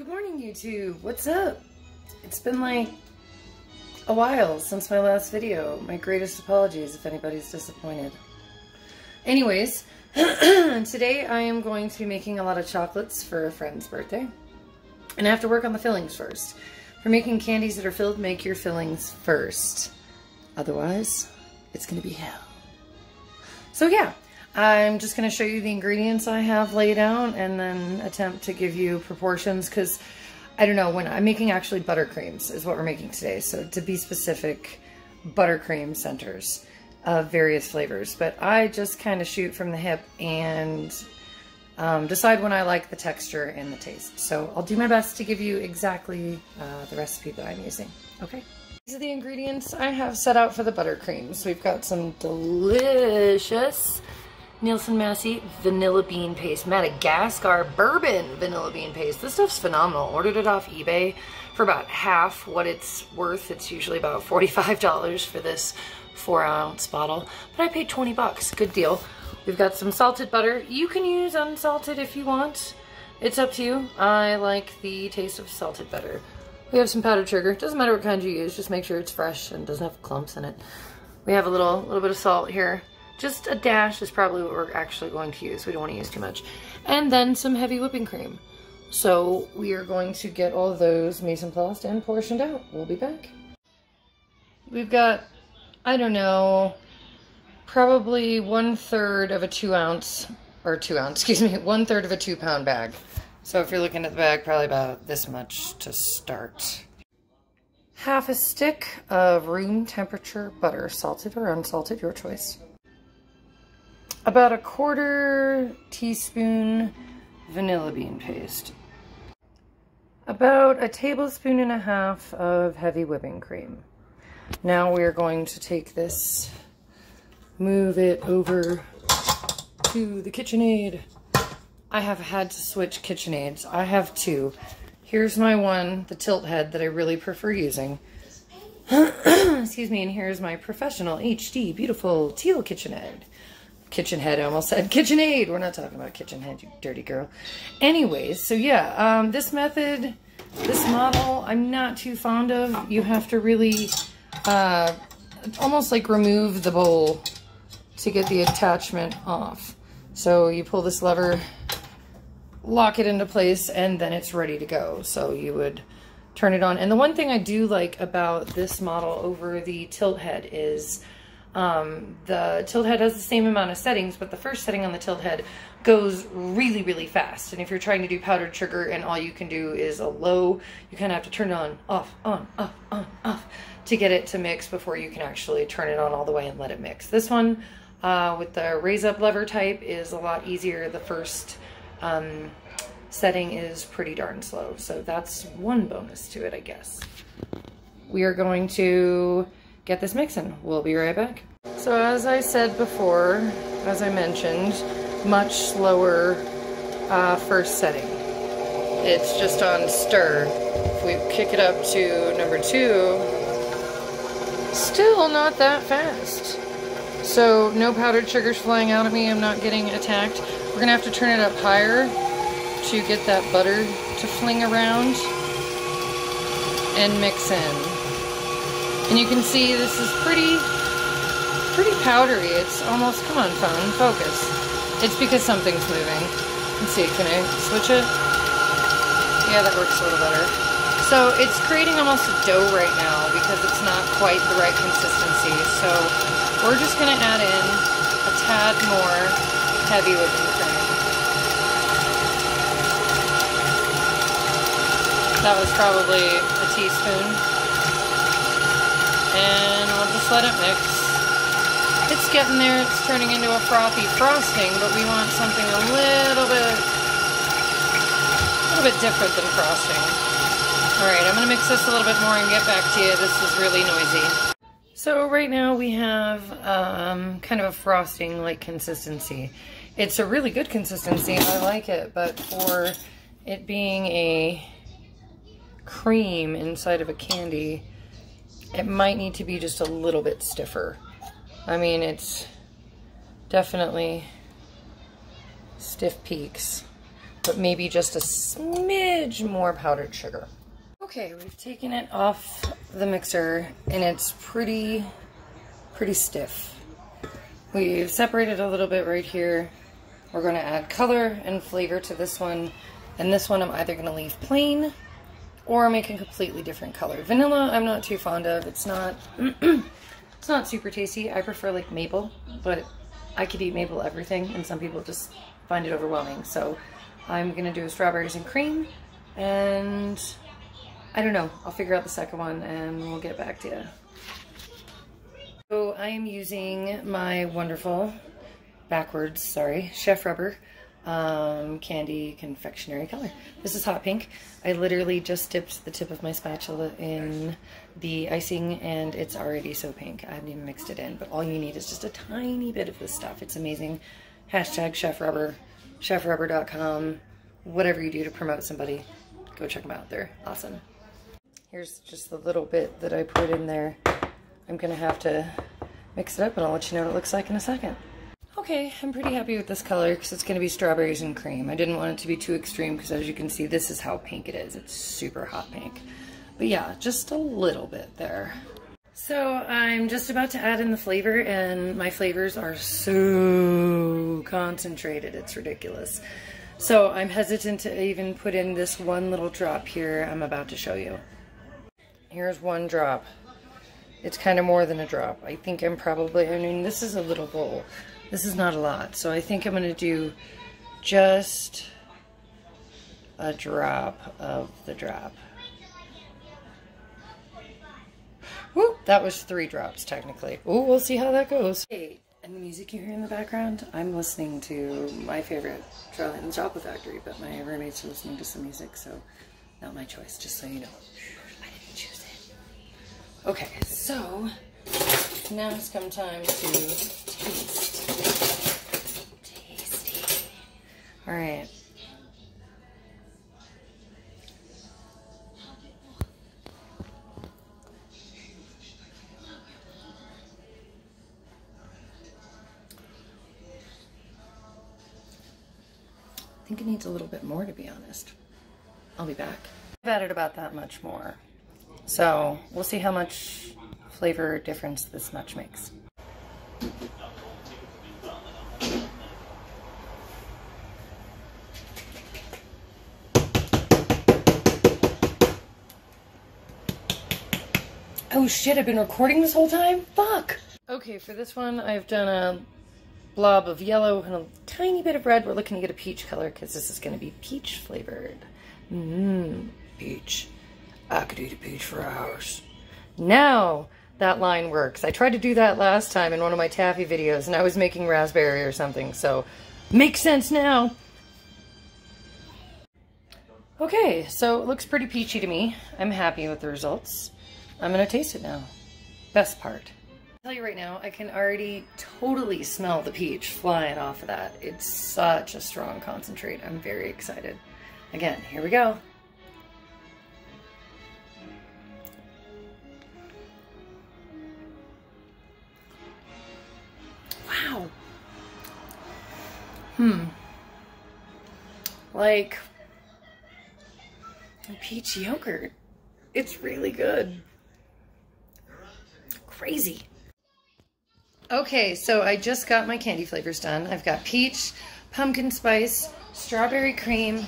morning, YouTube. What's up? It's been like a while since my last video. My greatest apologies if anybody's disappointed. Anyways, today I am going to be making a lot of chocolates for a friend's birthday. And I have to work on the fillings first. For making candies that are filled, make your fillings first. Otherwise, it's gonna be hell. So yeah, I'm just going to show you the ingredients I have laid out and then attempt to give you proportions because I don't know, when I'm making actually buttercreams is what we're making today. So to be specific, buttercream centers of various flavors. But I just kind of shoot from the hip and decide when I like the texture and the taste. So I'll do my best to give you exactly the recipe that I'm using. Okay. These are the ingredients I have set out for the buttercream. So we've got some delicious Nielsen Massey vanilla bean paste, Madagascar bourbon vanilla bean paste. This stuff's phenomenal. Ordered it off eBay for about half what it's worth. It's usually about $45 for this 4-ounce bottle, but I paid 20 bucks. Good deal. We've got some salted butter. You can use unsalted if you want. It's up to you. I like the taste of salted butter. We have some powdered sugar. Doesn't matter what kind you use, just make sure it's fresh and doesn't have clumps in it. We have a little bit of salt here. Just a dash is probably what we're actually going to use. We don't want to use too much. And then some heavy whipping cream. So we are going to get all of those mise en place and portioned out. We'll be back. We've got, I don't know, probably 1/3 of a 2-ounce, or 2-ounce, excuse me, 1/3 of a 2-pound bag. So if you're looking at the bag, probably about this much to start. Half a stick of room temperature butter, salted or unsalted, your choice. About 1/4 teaspoon vanilla bean paste. About 1.5 tablespoons of heavy whipping cream. Now we're going to take this, move it over to the KitchenAid. I have had to switch KitchenAids. I have two. Here's my one, the tilt head that I really prefer using. Excuse me, and here's my professional HD beautiful teal KitchenAid. KitchenHead, I almost said KitchenAid. We're not talking about KitchenHead, you dirty girl. Anyways, so yeah, this method, this model, I'm not too fond of. You have to really almost like remove the bowl to get the attachment off. So you pull this lever, lock it into place, and then it's ready to go. So you would turn it on. And the one thing I do like about this model over the tilt head is the tilt head has the same amount of settings, but the first setting on the tilt head goes really, really fast. And if you're trying to do powdered sugar and all you can do is a low, you kind of have to turn it on, off, to get it to mix before you can actually turn it on all the way and let it mix. This one, with the raise up lever type, is a lot easier. The first setting is pretty darn slow. So that's one bonus to it, I guess. We are going to get this mixing. We'll be right back. So as I said before, as I mentioned, much slower first setting. It's just on stir. If we kick it up to number 2, still not that fast. So no powdered sugars flying out at me. I'm not getting attacked. We're gonna have to turn it up higher to get that butter to fling around and mix in. And you can see this is pretty powdery. It's almost, come on phone, focus. It's because something's moving. Let's see, can I switch it? Yeah, that works a little better. So it's creating almost a dough right now because it's not quite the right consistency. So we're just gonna add in a tad more heavy whipping cream. That was probably a teaspoon. And we'll just let it mix. It's getting there, it's turning into a frothy frosting, but we want something a little bit different than frosting. Alright, I'm gonna mix this a little bit more and get back to you. This is really noisy. So right now we have kind of a frosting-like consistency. It's a really good consistency, I like it, but for it being a cream inside of a candy, it might need to be just a little bit stiffer. I mean, it's definitely stiff peaks. but maybe just a smidge more powdered sugar. Okay, we've taken it off the mixer and it's pretty stiff. We've separated a little bit right here. We're going to add color and flavor to this one, and this one I'm either going to leave plain or make a completely different color. Vanilla I'm not too fond of. It's not it's not super tasty. I prefer like maple, but I could eat maple everything, and some people just find it overwhelming. So I'm going to do strawberries and cream, and I don't know. I'll figure out the second one and we'll get back to you. So I am using my wonderful, Chef Rubber candy confectionery color. This is hot pink. I literally just dipped the tip of my spatula in the icing and it's already so pink. I haven't even mixed it in, but all you need is just a tiny bit of this stuff. It's amazing. Hashtag Chef Rubber, chefrubber.com, whatever you do to promote somebody, go check them out. They're awesome. Here's just the little bit that I put in there. I'm gonna have to mix it up and I'll let you know what it looks like in a second. Okay, I'm pretty happy with this color because it's gonna be strawberries and cream. I didn't want it to be too extreme because as you can see, this is how pink it is. It's super hot pink. But yeah, just a little bit there. So I'm just about to add in the flavor, and my flavors are so concentrated, it's ridiculous. So I'm hesitant to even put in this one little drop here I'm about to show you. Here's one drop. It's kind of more than a drop. I think I'm probably, I mean, this is a little bowl. This is not a lot. So I think I'm going to do just a drop of the drop. Woo, that was 3 drops technically. Ooh, we'll see how that goes. Hey, and the music you hear in the background, I'm listening to my favorite Charlie and the Chocolate Factory, but my roommates are listening to some music, so not my choice, just so you know. I didn't choose it. Okay, so now it's come time to taste. Tasty. All right. I think it needs a little bit more, to be honest. I'll be back. I've added about that much more. So we'll see how much flavor difference this much makes. Oh shit, I've been recording this whole time? Fuck! Okay, for this one I've done a blob of yellow and a tiny bit of red. We're looking to get a peach color because this is going to be peach flavored. Peach. I could eat a peach for hours. Now that line works. I tried to do that last time in one of my taffy videos and I was making raspberry or something, so makes sense now. Okay, so it looks pretty peachy to me. I'm happy with the results. I'm gonna taste it now. Best part. I'll tell you right now, I can already totally smell the peach flying off of that. It's such a strong concentrate. I'm very excited. Again, here we go. Wow. Like peach yogurt. It's really good. Crazy. Okay, so I just got my candy flavors done. I've got peach, pumpkin spice, strawberry cream,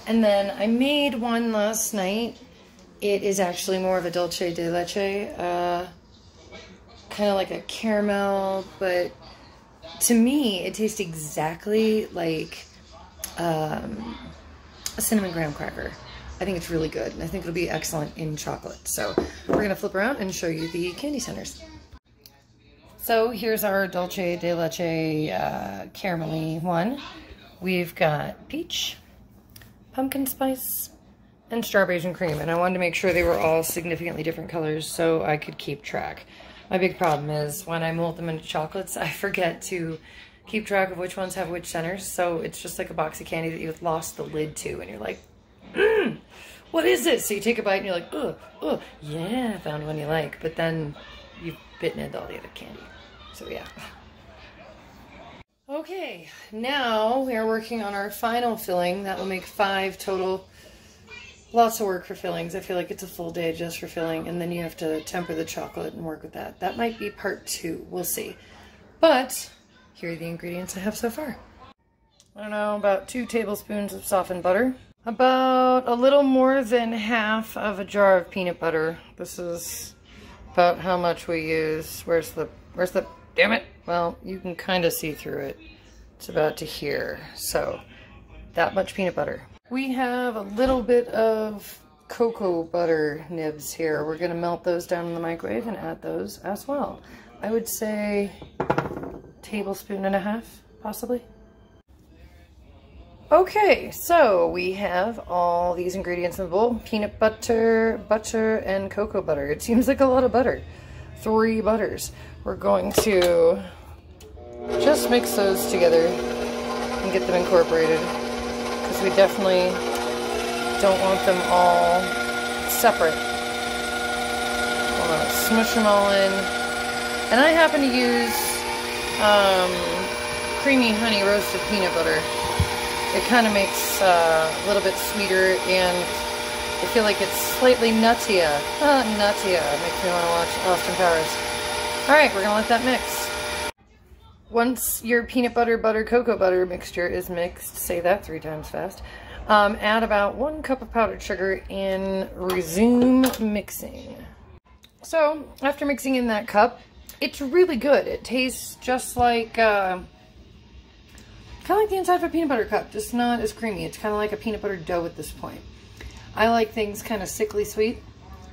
and then I made one last night. It is actually more of a dulce de leche, kind of like a caramel, but to me it tastes exactly like a cinnamon graham cracker. I think it's really good, and I think it'll be excellent in chocolate. So we're gonna flip around and show you the candy centers. So here's our dulce de leche caramelly one. We've got peach, pumpkin spice, and strawberries and cream. And I wanted to make sure they were all significantly different colors so I could keep track. My big problem is when I mold them into chocolates, I forget to keep track of which ones have which centers. So it's just like a box of candy that you've lost the lid to, and you're like, what is this? So you take a bite and you're like, oh, yeah, I found one you like. But then you've bitten into all the other candy. So yeah. Okay, now we are working on our final filling. That will make 5 total. Lots of work for fillings. I feel like it's a full day just for filling, and then you have to temper the chocolate and work with that. That might be part 2. We'll see. But here are the ingredients I have so far. I don't know, about 2 tablespoons of softened butter. About a little more than half of a jar of peanut butter. This is about how much we use. Where's the, damn it. Well, you can kind of see through it. It's about to here. So that much peanut butter. We have a little bit of cocoa butter nibs here. We're gonna melt those down in the microwave and add those as well. I would say tablespoon and a half, possibly. Okay, so we have all these ingredients in the bowl. Peanut butter, butter, and cocoa butter. It seems like a lot of butter. 3 butters. We're going to just mix those together and get them incorporated, because we definitely don't want them all separate. I want to smush them all in. And I happen to use creamy honey roasted peanut butter. It kind of makes a little bit sweeter, and I feel like it's slightly nuttier. Nuttier. Makes me want to watch Austin Powers. Alright, we're going to let that mix. Once your peanut butter, butter, cocoa butter mixture is mixed, say that 3 times fast, add about 1 cup of powdered sugar and resume mixing. So, after mixing in that cup, it's really good. It tastes just like, kind of like the inside of a peanut butter cup, just not as creamy. It's kind of like a peanut butter dough at this point. I like things kind of sickly sweet,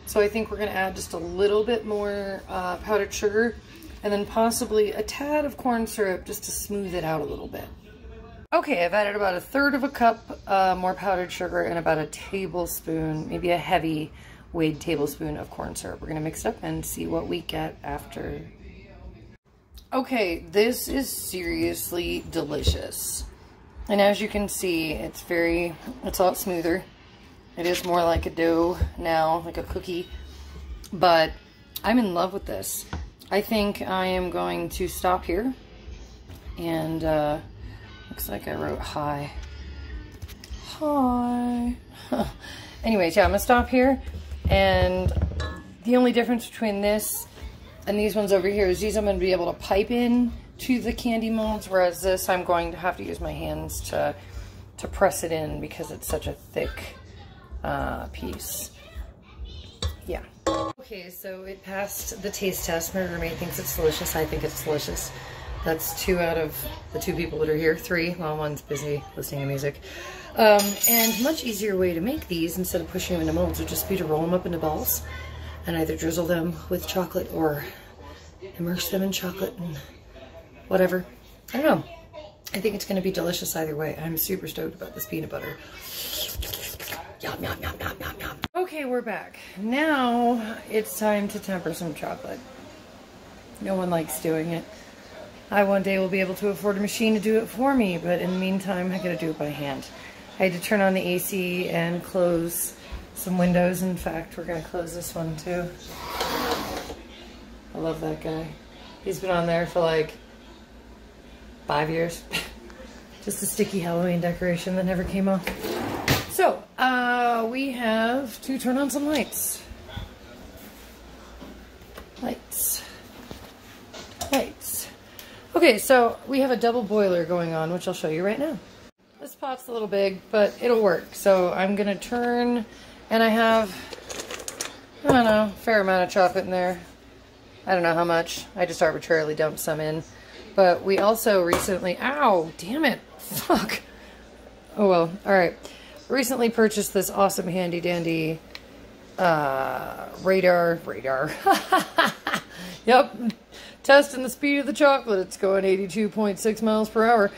so I think we're going to add just a little bit more powdered sugar, and then possibly a tad of corn syrup just to smooth it out a little bit. Okay, I've added about 1/3 of a cup more powdered sugar and about a tablespoon, maybe a heavy weighed tablespoon of corn syrup. We're going to mix it up and see what we get after. Okay, this is seriously delicious. And as you can see, it's a lot smoother. It is more like a dough now, like a cookie. But I'm in love with this. I think I am going to stop here. And looks like I wrote hi. Hi. Anyways, yeah, I'm gonna stop here. And the only difference between this and these ones over here is these I'm going to be able to pipe in to the candy molds, whereas this I'm going to have to use my hands to press it in because it's such a thick piece. Yeah. Okay, so it passed the taste test. My roommate thinks it's delicious. I think it's delicious. That's 2 out of the 2 people that are here. 3, well, one's busy listening to music. And much easier way to make these instead of pushing them into molds would just be to roll them up into balls and either drizzle them with chocolate or immerse them in chocolate and whatever. I don't know. I think it's going to be delicious either way. I'm super stoked about this peanut butter. Yum, yum, yum, yum, yum, yum. Okay, we're back. Now it's time to temper some chocolate. No one likes doing it. I one day will be able to afford a machine to do it for me, but in the meantime, I gotta do it by hand. I had to turn on the AC and close some windows. In fact, we're gonna close this one too. I love that guy. He's been on there for like 5 years. Just a sticky Halloween decoration that never came off. So, we have to turn on some lights. Lights. Lights. Okay, so we have a double boiler going on, which I'll show you right now. This pot's a little big, but it'll work. So I'm gonna turn, and I have, I don't know, a fair amount of chocolate in there. I don't know how much. I just arbitrarily dumped some in. But we also recently, ow, damn it, fuck. Oh well, alright. Recently purchased this awesome handy dandy radar. Yep. Testing the speed of the chocolate. It's going 82.6 miles per hour.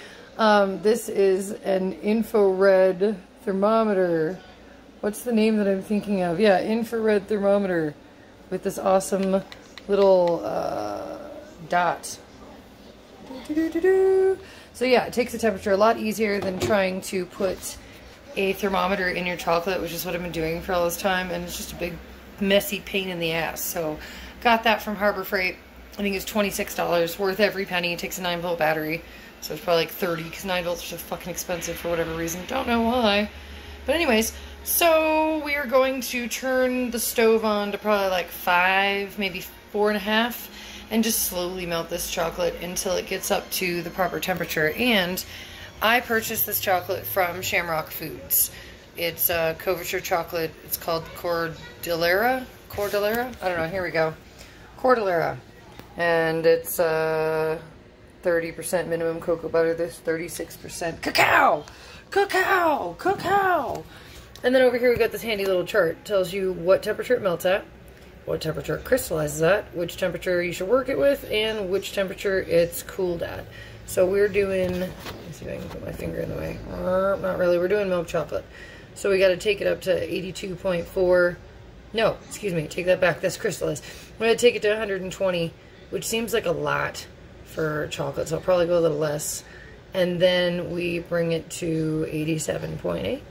This is an infrared thermometer. What's the name that I'm thinking of? Yeah, infrared thermometer with this awesome little dot. So yeah, it takes the temperature a lot easier than trying to put a thermometer in your chocolate, which is what I've been doing for all this time, and it's just a big messy pain in the ass. So got that from Harbor Freight. I think it's $26, worth every penny. It takes a 9-volt battery. So it's probably like 30 because 9 volts are so fucking expensive for whatever reason. Don't know why. But anyways, so we are going to turn the stove on to probably like 5, maybe 4.5, and just slowly melt this chocolate until it gets up to the proper temperature. And I purchased this chocolate from Shamrock Foods. It's Couverture chocolate. It's called Cordillera? Cordillera? I don't know. Here we go. Cordillera. And it's 30% minimum cocoa butter. This 36% cacao! Cacao! Cacao! And then over here we got this handy little chart. It tells you what temperature it melts at, what temperature it crystallizes at, which temperature you should work it with, and which temperature it's cooled at. So we're doing, let me see if I can put my finger in the way. Not really. We're doing milk chocolate. So we got to take it up to 82.4. No, excuse me. Take that back. That's crystallized. We're going to take it to 120, which seems like a lot for chocolate. So I'll probably go a little less. And then we bring it to 87.8.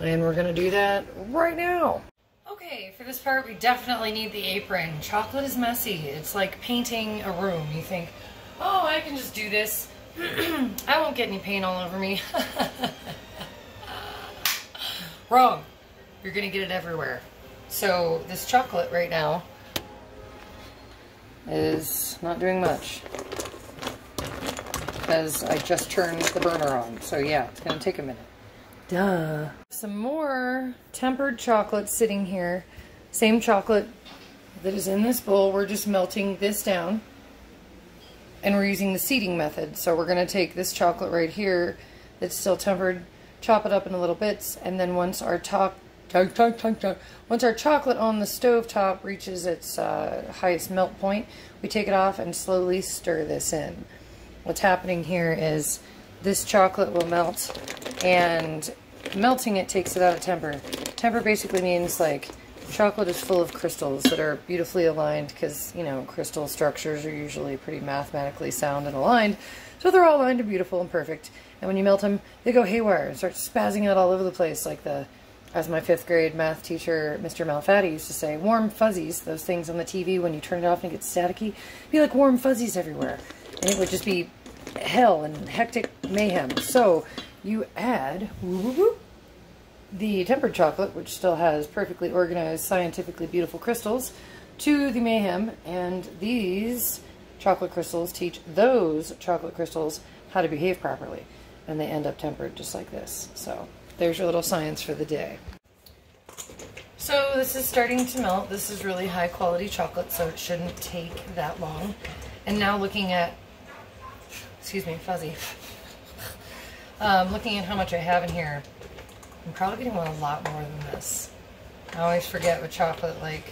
And we're going to do that right now. Okay, for this part, we definitely need the apron. Chocolate is messy. It's like painting a room. You think, oh, I can just do this. I won't get any paint all over me. Wrong. You're going to get it everywhere. So this chocolate right now is not doing much because I just turned the burner on. So yeah, it's going to take a minute. Duh. Some more tempered chocolate sitting here. Same chocolate that is in this bowl. We're just melting this down. And we're using the seeding method. So we're going to take this chocolate right here that's still tempered, chop it up into little bits, and then once our chocolate on the stove top reaches its highest melt point, we take it off and slowly stir this in. What's happening here is this chocolate will melt, and melting it takes it out of temper. Temper basically means like chocolate is full of crystals that are beautifully aligned because, you know, crystal structures are usually pretty mathematically sound and aligned. So they're all aligned and beautiful and perfect. And when you melt them, they go haywire and start spazzing out all over the place like as my 5th grade math teacher, Mr. Malfatti, used to say, warm fuzzies, those things on the TV when you turn it off and it gets staticky, be like warm fuzzies everywhere. And it would just be hell and hectic mayhem. So you add the tempered chocolate, which still has perfectly organized, scientifically beautiful crystals, to the mayhem, and these chocolate crystals teach those chocolate crystals how to behave properly, and they end up tempered just like this. So there's your little science for the day. So this is starting to melt. This is really high quality chocolate, so it shouldn't take that long. And now looking at, excuse me, fuzzy, looking at how much I have in here, I'm probably going to want a lot more than this. I always forget with chocolate, like,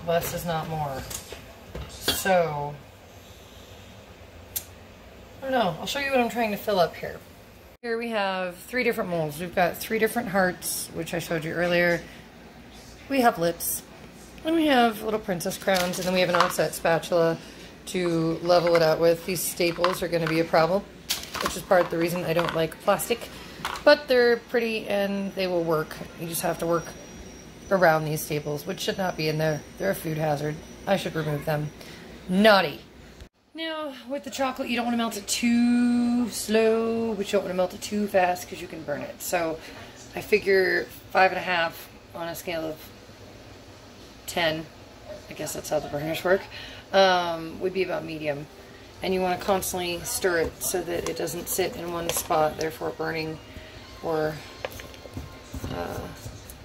less is not more. So, I don't know. I'll show you what I'm trying to fill up here. Here we have 3 different molds. We've got 3 different hearts, which I showed you earlier. We have lips. And we have little princess crowns. And then we have an offset spatula to level it out with. These staples are going to be a problem, which is part of the reason I don't like plastic. But they're pretty and they will work. You just have to work around these staples, which should not be in there. They're a food hazard. I should remove them. Naughty. Now, with the chocolate, you don't want to melt it too slow, but you don't want to melt it too fast because you can burn it. So I figure 5.5 on a scale of 10, I guess that's how the burners work, would be about medium. And you want to constantly stir it so that it doesn't sit in one spot, therefore burning or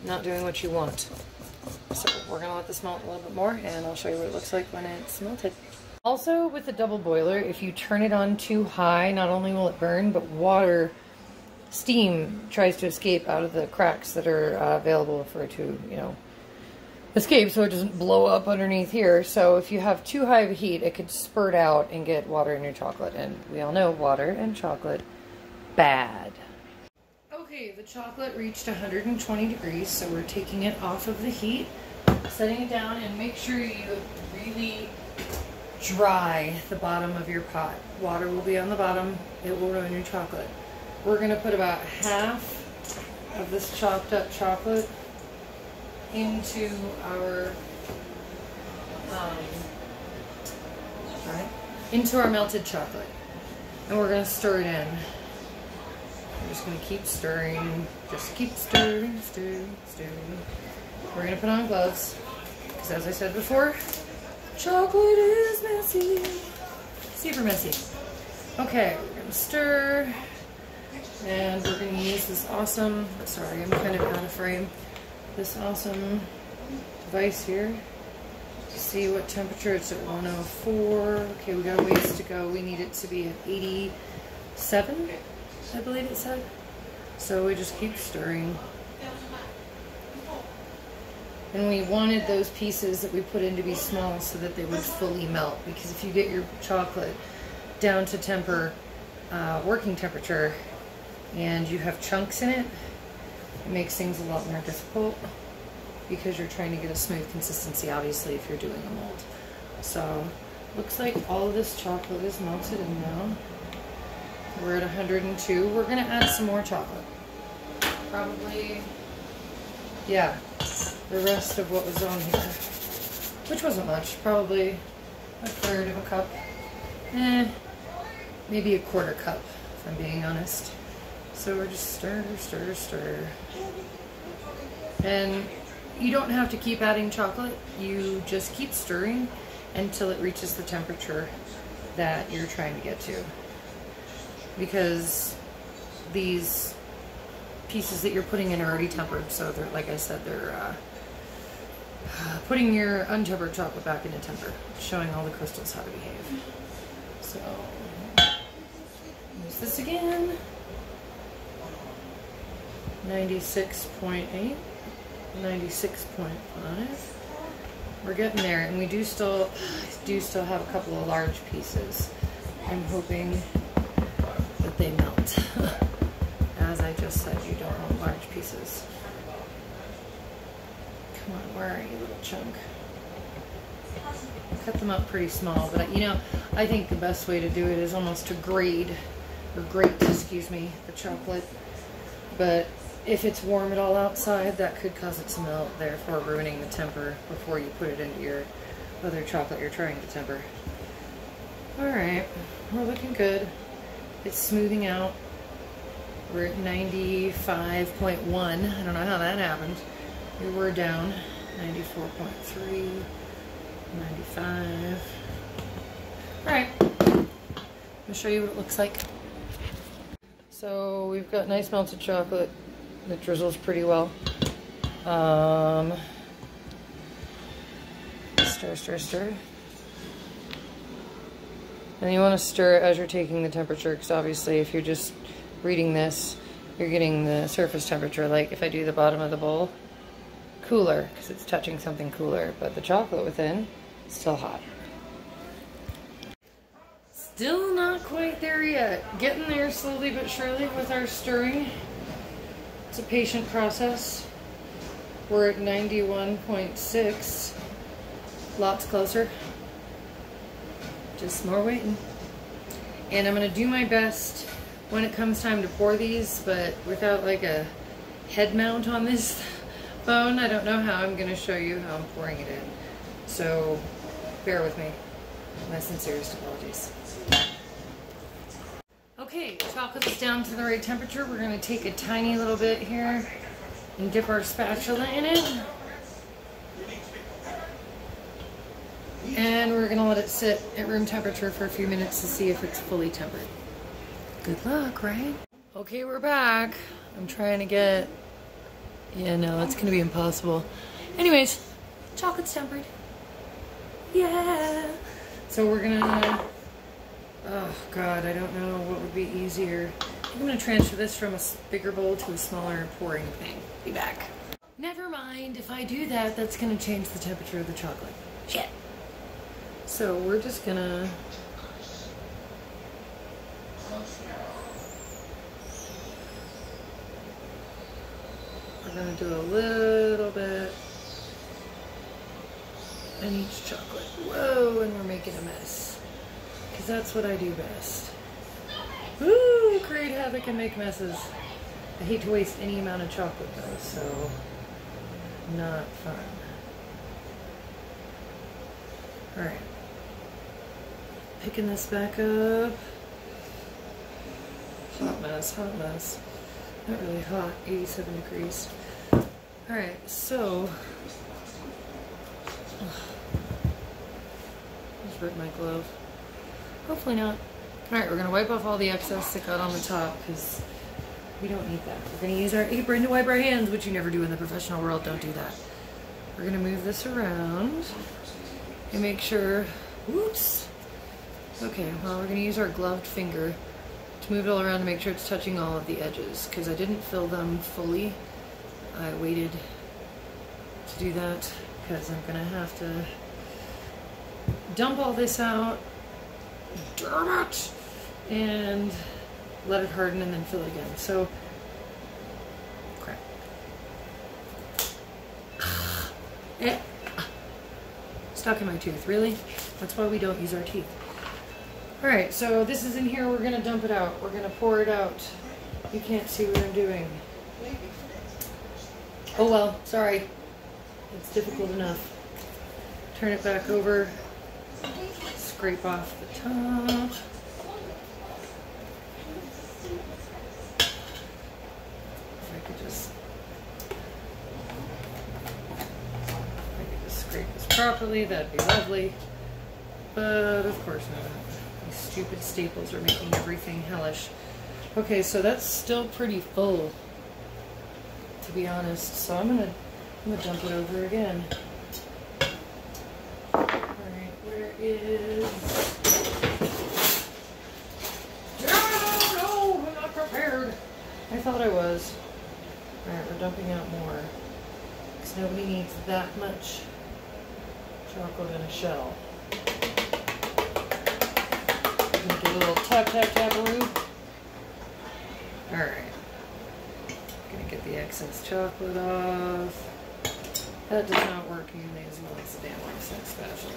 not doing what you want. So we're going to let this melt a little bit more, and I'll show you what it looks like when it's melted. Also, with the double boiler, if you turn it on too high, not only will it burn, but steam tries to escape out of the cracks that are available for it to, you know, escape so it doesn't blow up underneath here. So if you have too high of a heat, it could spurt out and get water in your chocolate. And we all know water and chocolate, bad. Okay, the chocolate reached 120 degrees, so we're taking it off of the heat, setting it down, and make sure you really dry the bottom of your pot. Water will be on the bottom. It will ruin your chocolate. We're going to put about half of this chopped up chocolate into our melted chocolate. And we're going to stir it in. We're just going to keep stirring. Just keep stirring, stirring, stirring. We're going to put on gloves. Because as I said before, chocolate is messy. Super messy. Okay, we're going to stir. And we're going to use this awesome, sorry, I'm kind of out of frame. This awesome device here. See what temperature. It's at 104. Okay, we got a ways to go. We need it to be at 87, I believe it said. So we just keep stirring. And we wanted those pieces that we put in to be small so that they would fully melt. Because if you get your chocolate down to working temperature, and you have chunks in it, it makes things a lot more difficult. Because you're trying to get a smooth consistency, obviously, if you're doing a mold. So, looks like all of this chocolate is melted in now. We're at 102. We're going to add some more chocolate. Probably, yeah, the rest of what was on here. Which wasn't much. Probably a third of a cup. Maybe a quarter cup, if I'm being honest. So we're just stir, stir, stir. And you don't have to keep adding chocolate. You just keep stirring until it reaches the temperature that you're trying to get to. Because these pieces that you're putting in are already tempered, so they're, like I said, they're putting your untempered chocolate back into temper, showing all the crystals how to behave. So, use this again. 96.8. 96.5. We're getting there, and we do still have a couple of large pieces. I'm hoping that they melt. As I just said, you don't want large pieces. Come on, where are you, little chunk? Cut them up pretty small, but you know, I think the best way to do it is almost to grate, excuse me, the chocolate. But if it's warm at all outside, that could cause it to melt, therefore ruining the temper before you put it into your other chocolate you're trying to temper. Alright, we're looking good. It's smoothing out. We're at 95.1. I don't know how that happened. We were down. 94.3. 95. Alright, I'll show you what it looks like. So we've got nice melted chocolate. It drizzles pretty well. Stir, stir, stir. And you want to stir it as you're taking the temperature, because obviously if you're just reading this, you're getting the surface temperature. Like if I do the bottom of the bowl, cooler, because it's touching something cooler, but the chocolate within is still hot. Still not quite there yet. Getting there slowly but surely with our stirring. It's a patient process. We're at 91.6. Lots closer. Just more waiting. And I'm going to do my best when it comes time to pour these, but without like a head mount on this phone, I don't know how I'm going to show you how I'm pouring it in. So bear with me. My sincerest apologies. Okay, chocolate is down to the right temperature. We're going to take a tiny little bit here and dip our spatula in it. And we're going to let it sit at room temperature for a few minutes to see if it's fully tempered. Good luck, right? Okay, we're back. I'm trying to get... Yeah, no, it's going to be impossible. Anyways, chocolate's tempered. Yeah! So we're going to... Oh, God, I don't know what would be easier. I'm going to transfer this from a bigger bowl to a smaller pouring thing. Be back. Never mind. If I do that, that's going to change the temperature of the chocolate. Shit. So we're just going to... We're going to do a little bit in each chocolate. Whoa, and we're making a mess. Because that's what I do best. Woo! Create havoc and make messes. I hate to waste any amount of chocolate though, so not fun. Alright. Picking this back up. Hot mess, hot mess. Not really hot, 87 degrees. Alright, so... Just ripped my glove. Hopefully not. Alright, we're going to wipe off all the excess that got on the top, because we don't need that. We're going to use our apron to wipe our hands, which you never do in the professional world. Don't do that. We're going to move this around and make sure... Whoops! Okay, well, we're going to use our gloved finger to move it all around to make sure it's touching all of the edges, because I didn't fill them fully. I waited to do that because I'm gonna have to dump all this out, darn it, and let it harden and then fill it again. So, crap. Stuck in my tooth, really? That's why we don't use our teeth. Alright, so this is in here, we're gonna dump it out. We're gonna pour it out. You can't see what I'm doing. Oh well, sorry. It's difficult enough. Turn it back over. Scrape off the top. If I could just scrape this properly, that'd be lovely. But of course not. These stupid staples are making everything hellish. Okay, so that's still pretty full, to be honest. So I'm gonna dump it over again. Alright, where is... Oh no, I'm not prepared. I thought I was. Alright, we're dumping out more. Because nobody needs that much chocolate in a shell. Gonna do a little tap tap taparoo. Alright. Gonna get the excess chocolate off. That does not work nearly as well as the damn offset spatula.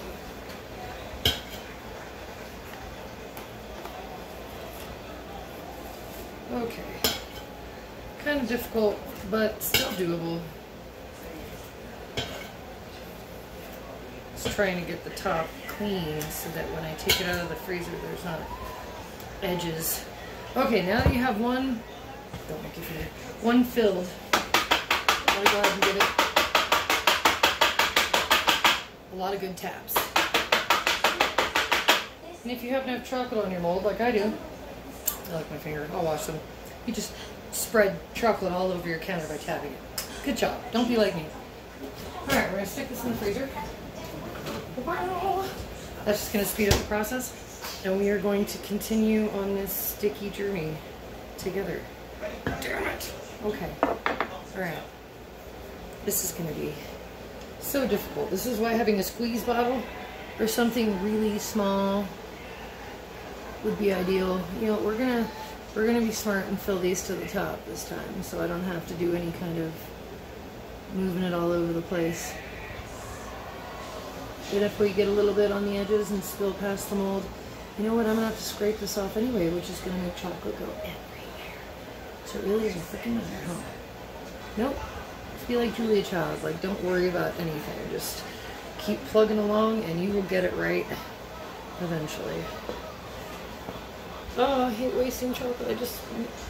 Okay. Kind of difficult, but still doable. Just trying to get the top clean so that when I take it out of the freezer there's not edges. Okay, now that you have one, don't make it here, one filled, I'm gonna go ahead and give it a lot of good taps. And if you happen to have chocolate on your mold, like I do, I like my finger, I'll wash them, you just spread chocolate all over your counter by tapping it. Good job, don't be like me. Alright, we're gonna stick this in the freezer. Wow. That's just gonna speed up the process. And we are going to continue on this sticky journey together. Damn it. Okay. Alright. This is going to be so difficult. This is why having a squeeze bottle or something really small would be ideal. You know, we're gonna be smart and fill these to the top this time, so I don't have to do any kind of moving it all over the place. But if we get a little bit on the edges and spill past the mold, you know what, I'm going to have to scrape this off anyway, which is going to make chocolate go everywhere. So it really doesn't freaking matter, huh? Nope. Just be like Julia Child. Like, don't worry about anything. Just keep plugging along and you will get it right eventually. Oh, I hate wasting chocolate. I just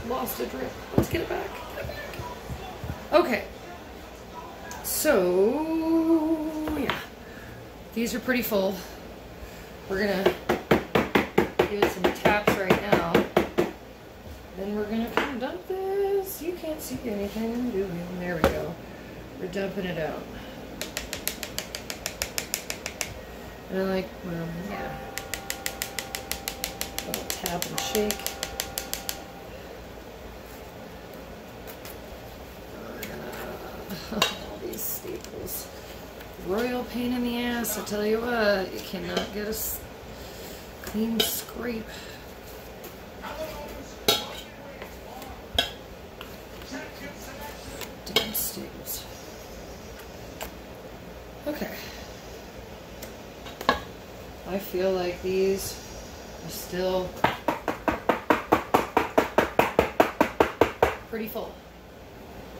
lost a drip. Let's get it back. Get it back. Okay. So, yeah. These are pretty full. We're going to give it some taps right now. Then we're gonna kind of dump this. You can't see anything I'm doing. There we go. We're dumping it out. And I like, well, yeah. A little tap and shake. All these staples. Royal pain in the ass, I tell you what. You cannot get a clean scrape. Damn staples. Okay. I feel like these are still pretty full.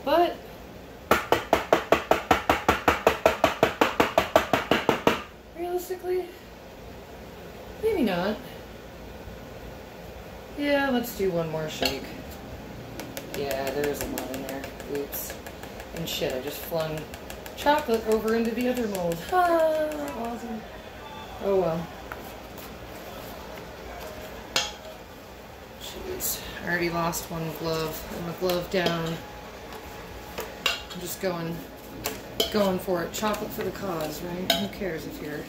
But realistically, maybe not. Yeah, let's do one more shake. Yeah, there's a lot in there. Oops. And shit, I just flung chocolate over into the other mold. Ah, awesome. Oh well. Jeez, I already lost one glove. I'm a glove down. I'm just going for it. Chocolate for the cause, right? Who cares if your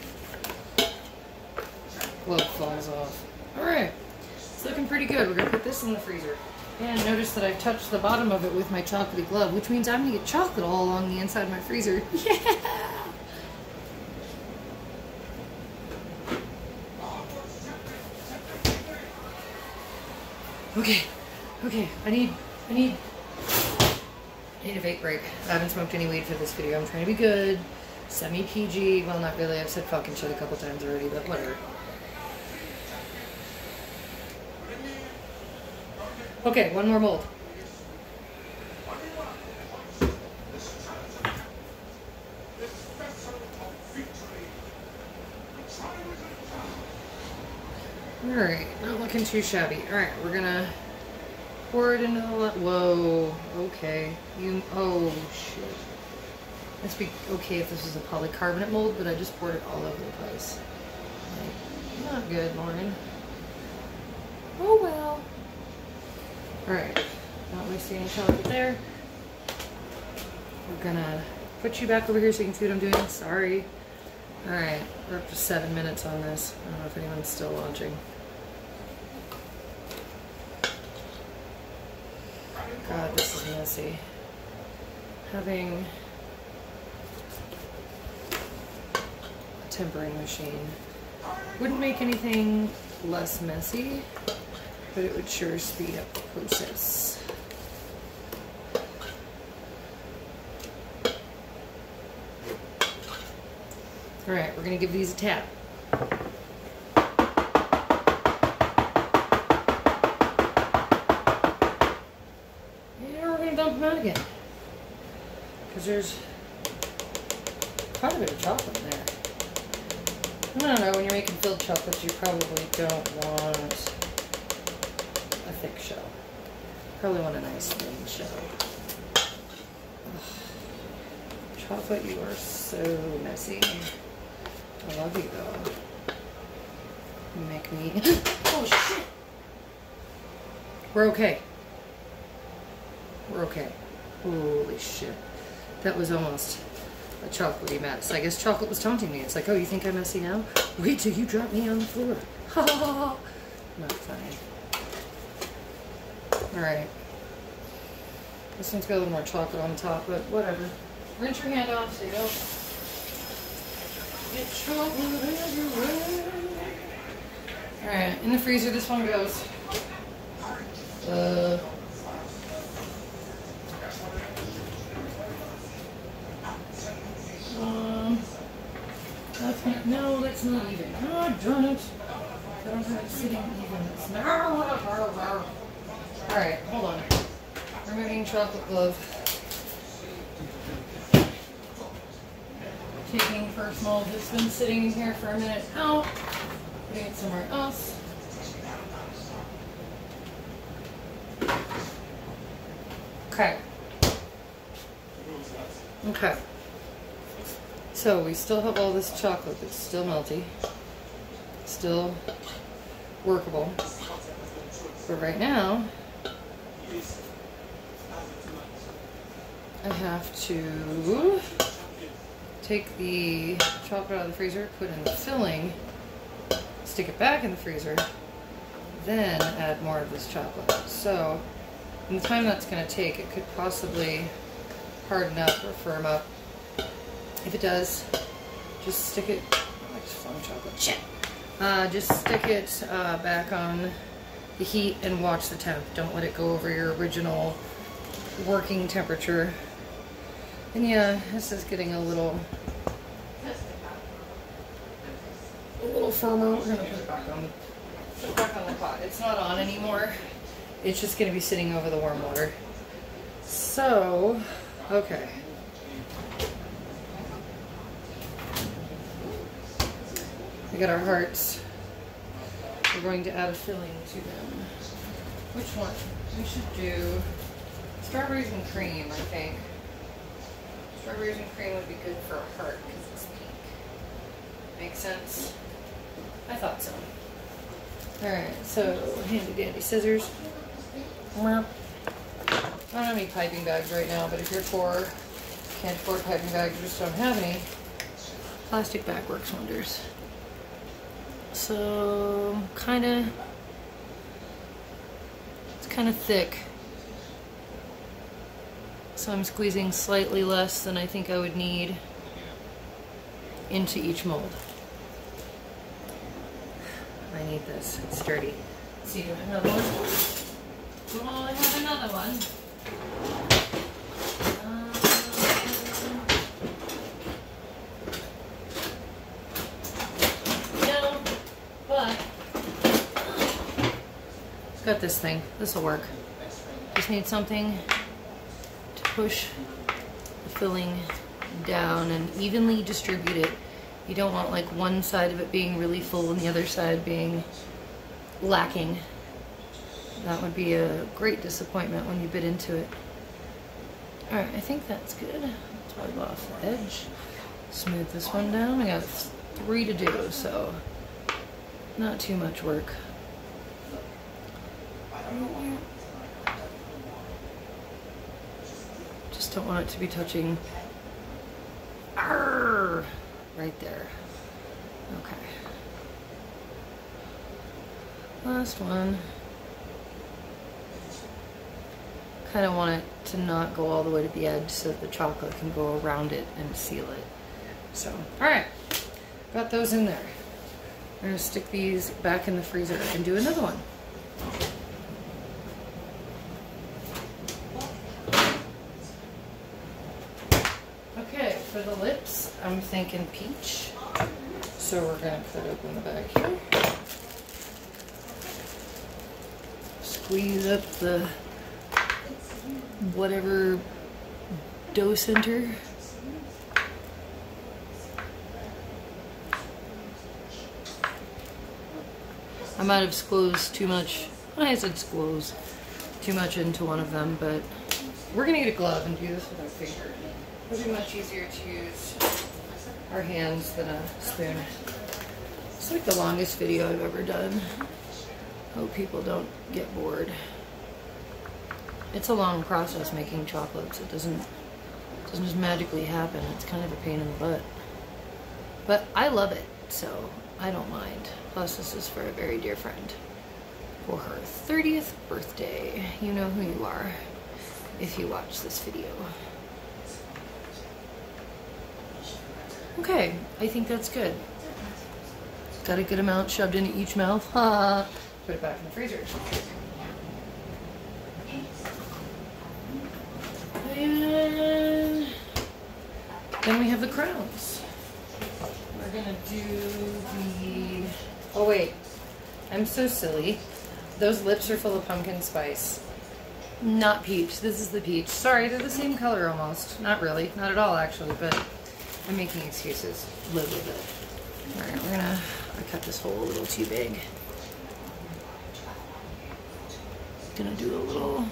glove falls off? Alright, it's looking pretty good. We're going to put this in the freezer. And notice that I've touched the bottom of it with my chocolatey glove, which means I'm going to get chocolate all along the inside of my freezer. Yeah! Okay, I need a vape break. I haven't smoked any weed for this video. I'm trying to be good. Semi-PG. Well, not really. I've said fucking shit a couple times already, but whatever. Okay, one more mold. Alright, not looking too shabby. Alright, we're gonna pour it into the... Whoa, okay. Oh, shit. Must be okay if this was a polycarbonate mold, but I just poured it all over the place. Like, not good, Lauren. Oh, well. Alright, not wasting any chocolate there. We're gonna put you back over here so you can see what I'm doing. Sorry. Alright, we're up to 7 minutes on this. I don't know if anyone's still watching. God, this is messy. Having a tempering machine wouldn't make anything less messy, but it would sure speed up the process. Alright, we're going to give these a tap. And we're going to dump them out again. Because there's quite a bit of chocolate in there. I don't know, when you're making filled chocolates, you probably don't want a thick shell. Probably want a nice thin shell. Ugh. Chocolate, you are so messy. I love you though. You make me... Oh shit! We're okay. We're okay. Holy shit. That was almost a chocolatey mess. I guess chocolate was taunting me. It's like, oh, you think I'm messy now? Wait till you drop me on the floor. Ha ha ha! Not funny. Alright. This one's got a little more chocolate on the top, but whatever. Rinse your hand off so you don't get chocolate everywhere. Alright, in the freezer this one goes. That's not, no, that's not even. Oh, darn it. I don't have it sitting even. Alright, hold on. Removing chocolate glove. Taking first mold that's been sitting in here for a minute out. Putting it somewhere else. Okay. Okay. So we still have all this chocolate that's still melty. Still workable. But right now, I have to take the chocolate out of the freezer, put in the filling, stick it back in the freezer, then add more of this chocolate. So, in the time that's going to take, it could possibly harden up or firm up. If it does, just stick it, I just flung chocolate, shit. Just stick it back on the heat and watch the temp. Don't let it go over your original working temperature. And yeah, this is getting a little firmer. We're gonna put it back on the pot. It's not on anymore. It's just gonna be sitting over the warm water. So, okay. We got our hearts. We're going to add a filling to them. Which one? We should do strawberries and cream, I think. Strawberries and cream would be good for a heart because it's pink. Makes sense? I thought so. Alright, so handy dandy scissors. I don't have any piping bags right now, but if you're poor, can't afford piping bags, you just don't have any, plastic bag works wonders. So, it's kind of thick. So I'm squeezing slightly less than I think I would need into each mold. I need this, it's sturdy. Let's see, do I have another one? Oh, I have another one. No, but got this thing. This will work. Just need something to push the filling down and evenly distribute it. You don't want like one side of it being really full and the other side being lacking. That would be a great disappointment when you bit into it. Alright, I think that's good. Let's wipe off the edge. Smooth this one down. I got 3 to do, so not too much work. Just don't want it to be touching right there. Okay. Last one. Kind of want it to not go all the way to the edge so that the chocolate can go around it and seal it. So, alright. Got those in there. I'm going to stick these back in the freezer and do another one. Okay, for the lips, I'm thinking peach. So we're going to cut open the bag here. Squeeze up the whatever dough center. I might have squoze too much. I said squoze too much into one of them, but we're gonna get a glove and do this with our finger. It'll be much easier to use our hands than a spoon. It's like the longest video I've ever done. Hope people don't get bored. It's a long process making chocolates. It doesn't just magically happen. It's kind of a pain in the butt. But I love it, so I don't mind. Plus, this is for a very dear friend for her 30th birthday. You know who you are if you watch this video. Okay, I think that's good. Got a good amount shoved into each mouth. Put it back in the freezer. And then we have the crowns. We're gonna do the... Oh wait, I'm so silly. Those lips are full of pumpkin spice. Not peach, this is the peach. Sorry, they're the same color almost. Not really, not at all actually, but I'm making excuses. Live with it. Alright, we're gonna... I cut this hole a little too big. Gonna do a little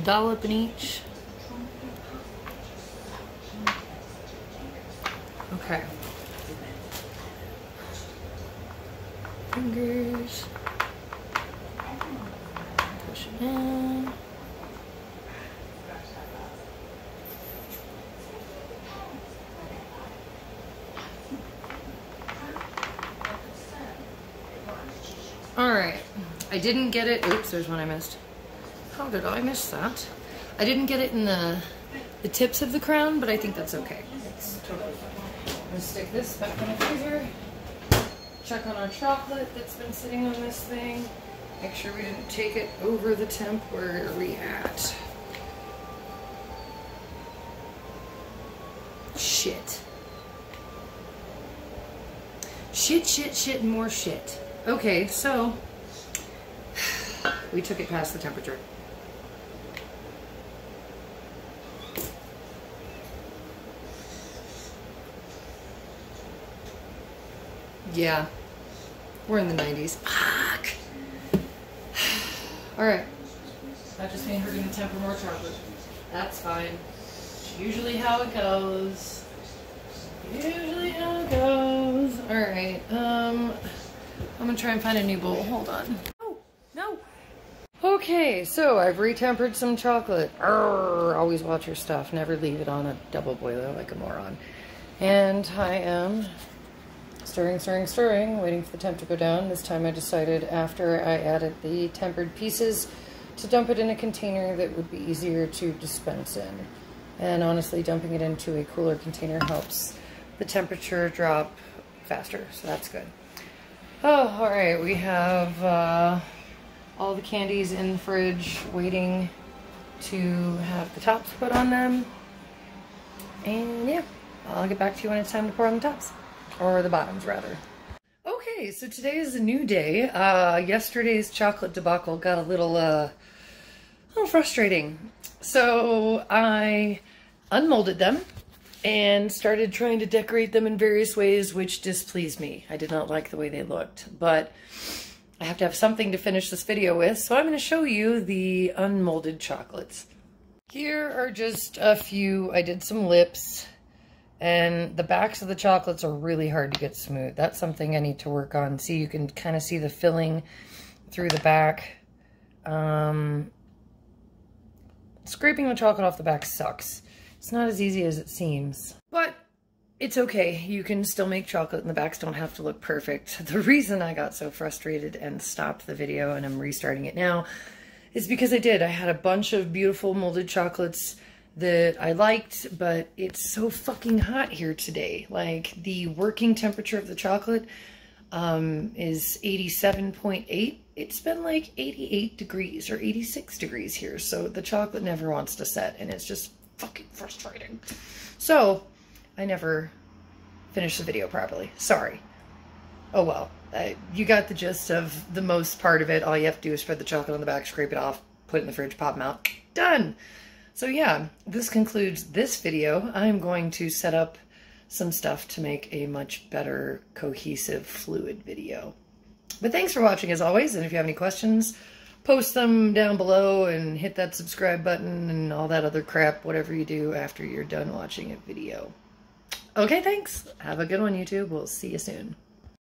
dollop in each. Okay. Fingers. Push it down. Alright. I didn't get it. Oops, there's one I missed. How did I miss that? I didn't get it in the tips of the crown, but I think that's okay. It's totally fine. I'm gonna stick this back in the freezer. Check on our chocolate that's been sitting on this thing. Make sure we didn't take it over the temp. Where are we at? Shit. Shit, shit, shit, and more shit. Okay, so we took it past the temperature. Yeah, we're in the 90s. Fuck. Alright. That just made her gonna temper more chocolate. That's fine. Usually how it goes. Usually how it goes. Alright, I'm gonna try and find a new bowl. Hold on. Oh, no. Okay, so I've retempered some chocolate. Arrgh, always watch your stuff. Never leave it on a double boiler like a moron. And I am stirring, stirring, stirring, waiting for the temp to go down. This time I decided after I added the tempered pieces to dump it in a container that would be easier to dispense in. And honestly, dumping it into a cooler container helps the temperature drop faster, so that's good. Oh, alright, we have all the candies in the fridge waiting to have the tops put on them. And yeah, I'll get back to you when it's time to pour on the tops. Or the bottoms, rather. Okay, so today is a new day. Yesterday's chocolate debacle got a little frustrating. So I unmolded them and started trying to decorate them in various ways, which displeased me. I did not like the way they looked, but I have to have something to finish this video with, so I'm going to show you the unmolded chocolates. Here are just a few. I did some lips, and the backs of the chocolates are really hard to get smooth. That's something I need to work on. See, you can kind of see the filling through the back. Scraping the chocolate off the back sucks. It's not as easy as it seems, but it's okay. You can still make chocolate and the backs don't have to look perfect. The reason I got so frustrated and stopped the video and I'm restarting it now is because I had a bunch of beautiful molded chocolates that I liked, but it's so fucking hot here today. Like, the working temperature of the chocolate is 87.8. It's been like 88 degrees or 86 degrees here, so the chocolate never wants to set, and it's just fucking frustrating. So I never finished the video properly. Sorry. Oh well. You got the gist of the most part of it. All you have to do is spread the chocolate on the back, scrape it off, put it in the fridge, pop them out. Done! So yeah, this concludes this video. I'm going to set up some stuff to make a much better cohesive fluid video. But thanks for watching as always, and if you have any questions, post them down below and hit that subscribe button and all that other crap, whatever you do after you're done watching a video. Okay, thanks. Have a good one, YouTube. We'll see you soon.